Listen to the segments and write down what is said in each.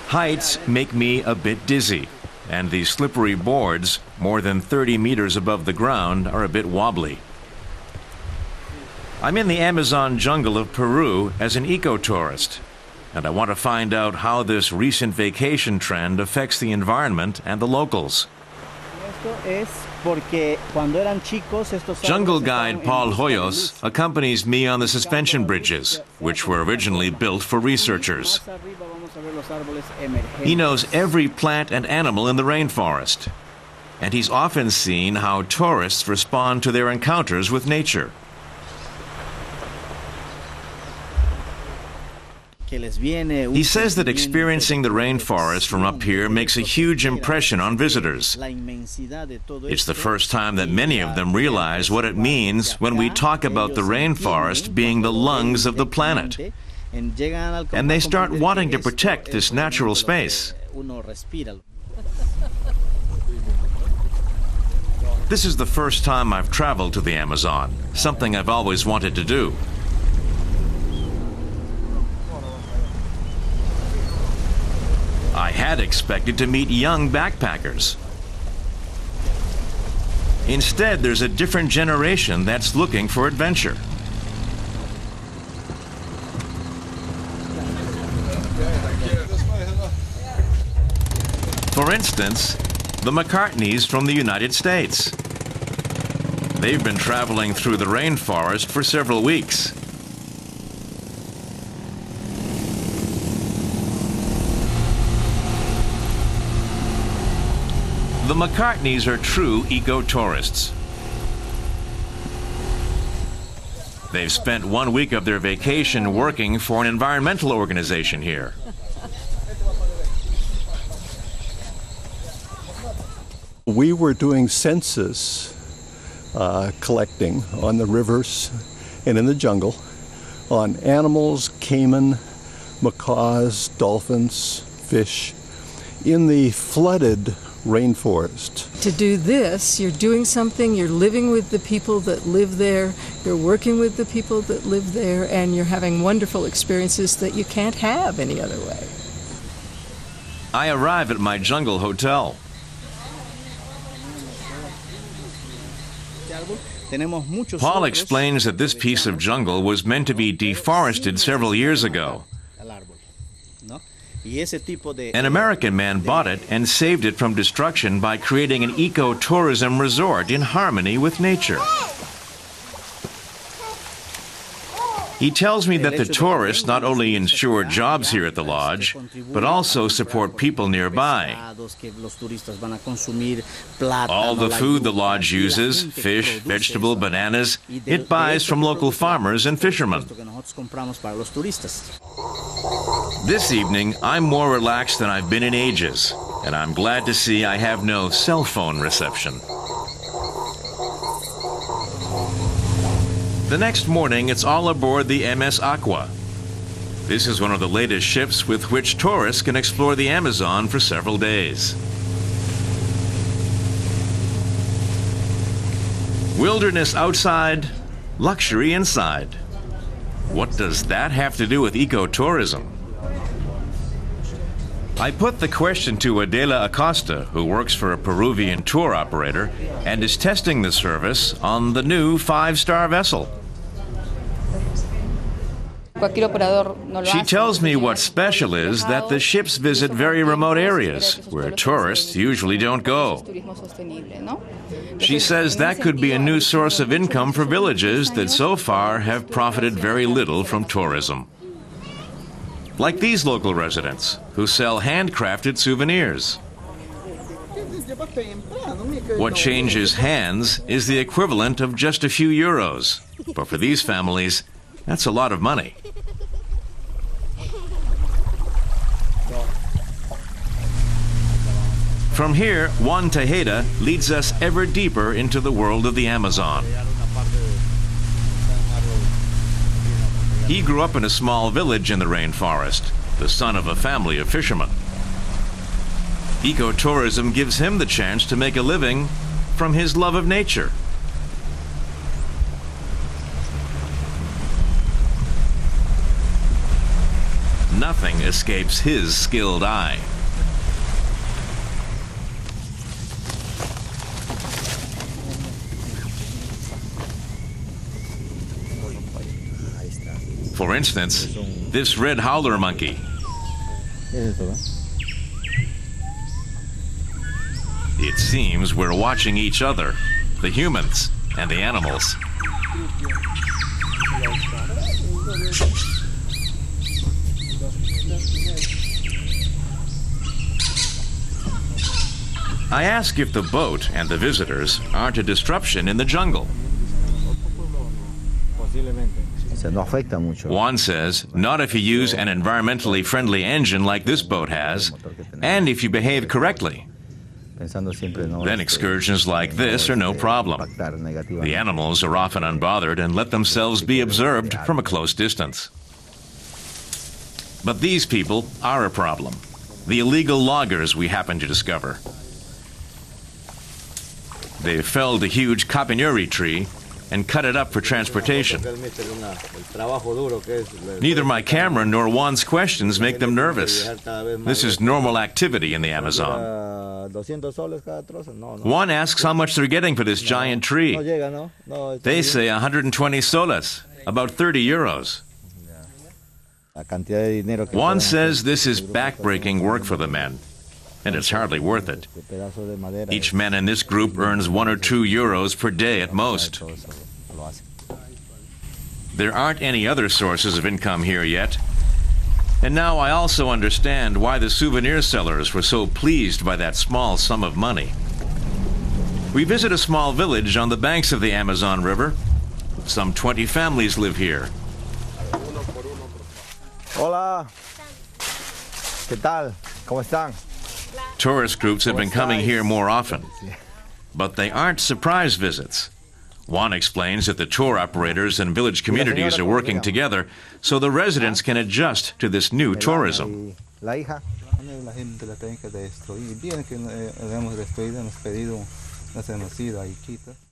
Heights make me a bit dizzy, and the slippery boards, more than 30 meters above the ground, are a bit wobbly. I'm in the Amazon jungle of Peru as an ecotourist, and I want to find out how this recent vacation trend affects the environment and the locals. Jungle guide Paul Hoyos accompanies me on the suspension bridges, which were originally built for researchers. He knows every plant and animal in the rainforest, and he's often seen how tourists respond to their encounters with nature. He says that experiencing the rainforest from up here makes a huge impression on visitors. It's the first time that many of them realize what it means when we talk about the rainforest being the lungs of the planet. And they start wanting to protect this natural space. This is the first time I've traveled to the Amazon, something I've always wanted to do. I had expected to meet young backpackers. Instead, there's a different generation that's looking for adventure. For instance, the McCartneys from the United States. They've been traveling through the rainforest for several weeks. The McCartneys are true eco-tourists. They've spent 1 week of their vacation working for an environmental organization here. We were doing census collecting on the rivers and in the jungle on animals, caiman, macaws, dolphins, fish in the flooded rainforest. To do this, you're doing something, you're living with the people that live there, you're working with the people that live there, and you're having wonderful experiences that you can't have any other way. I arrive at my jungle hotel. Paul explains that this piece of jungle was meant to be deforested several years ago. An American man bought it and saved it from destruction by creating an eco-tourism resort in harmony with nature. He tells me that the tourists not only ensure jobs here at the lodge, but also support people nearby. All the food the lodge uses, fish, vegetable, bananas, it buys from local farmers and fishermen. This evening, I'm more relaxed than I've been in ages, and I'm glad to see I have no cell phone reception. The next morning, it's all aboard the MS Aqua. This is one of the latest ships with which tourists can explore the Amazon for several days. Wilderness outside, luxury inside. What does that have to do with ecotourism? I put the question to Adela Acosta, who works for a Peruvian tour operator and is testing the service on the new 5-star vessel. She tells me what's special is that the ships visit very remote areas where tourists usually don't go. She says that could be a new source of income for villages that so far have profited very little from tourism. Like these local residents who sell handcrafted souvenirs. What changes hands is the equivalent of just a few euros, but for these families, that's a lot of money. From here, Juan Tejeda leads us ever deeper into the world of the Amazon. He grew up in a small village in the rainforest, the son of a family of fishermen. Ecotourism gives him the chance to make a living from his love of nature. Nothing escapes his skilled eye. For instance, this red howler monkey. It seems we're watching each other, the humans and the animals. I ask if the boat and the visitors aren't a disruption in the jungle. Juan says, not if you use an environmentally friendly engine like this boat has, and if you behave correctly. Then excursions like this are no problem. The animals are often unbothered and let themselves be observed from a close distance. But these people are a problem. The illegal loggers we happen to discover. They've felled a huge capinuri tree and cut it up for transportation. Neither my camera nor Juan's questions make them nervous. This is normal activity in the Amazon. Juan asks how much they're getting for this giant tree. They say 120 soles, about 30 euros. Juan says this is backbreaking work for the men, and it's hardly worth it. Each man in this group earns 1 or 2 euros per day at most. There aren't any other sources of income here yet. And now I also understand why the souvenir sellers were so pleased by that small sum of money. We visit a small village on the banks of the Amazon River. Some 20 families live here. Hola. ¿Qué tal? ¿Cómo están? Tourist groups have been coming here more often, but they aren't surprise visits. Juan explains that the tour operators and village communities are working together so the residents can adjust to this new tourism.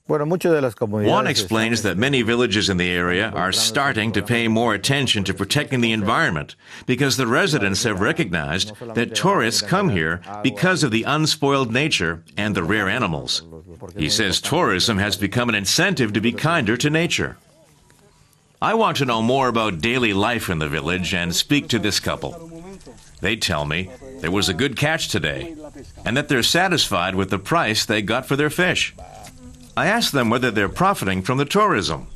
Juan explains that many villages in the area are starting to pay more attention to protecting the environment because the residents have recognized that tourists come here because of the unspoiled nature and the rare animals. He says tourism has become an incentive to be kinder to nature. I want to know more about daily life in the village and speak to this couple. They tell me there was a good catch today and that they're satisfied with the price they got for their fish. I ask them whether they're profiting from the tourism.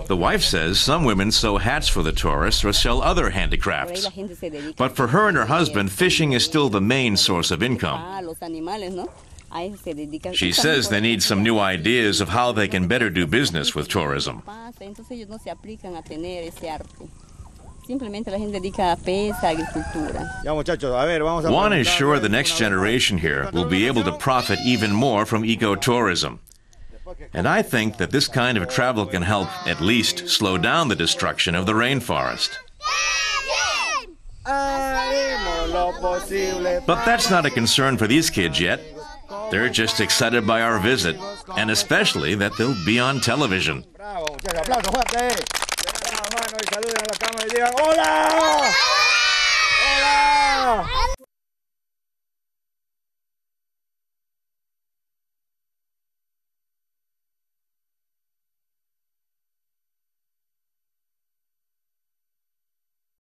The wife says some women sew hats for the tourists or sell other handicrafts. But for her and her husband, fishing is still the main source of income. She says they need some new ideas of how they can better do business with tourism. Juan is sure the next generation here will be able to profit even more from ecotourism. And I think that this kind of travel can help at least slow down the destruction of the rainforest. But that's not a concern for these kids yet. They're just excited by our visit, and especially that they'll be on television. Hola.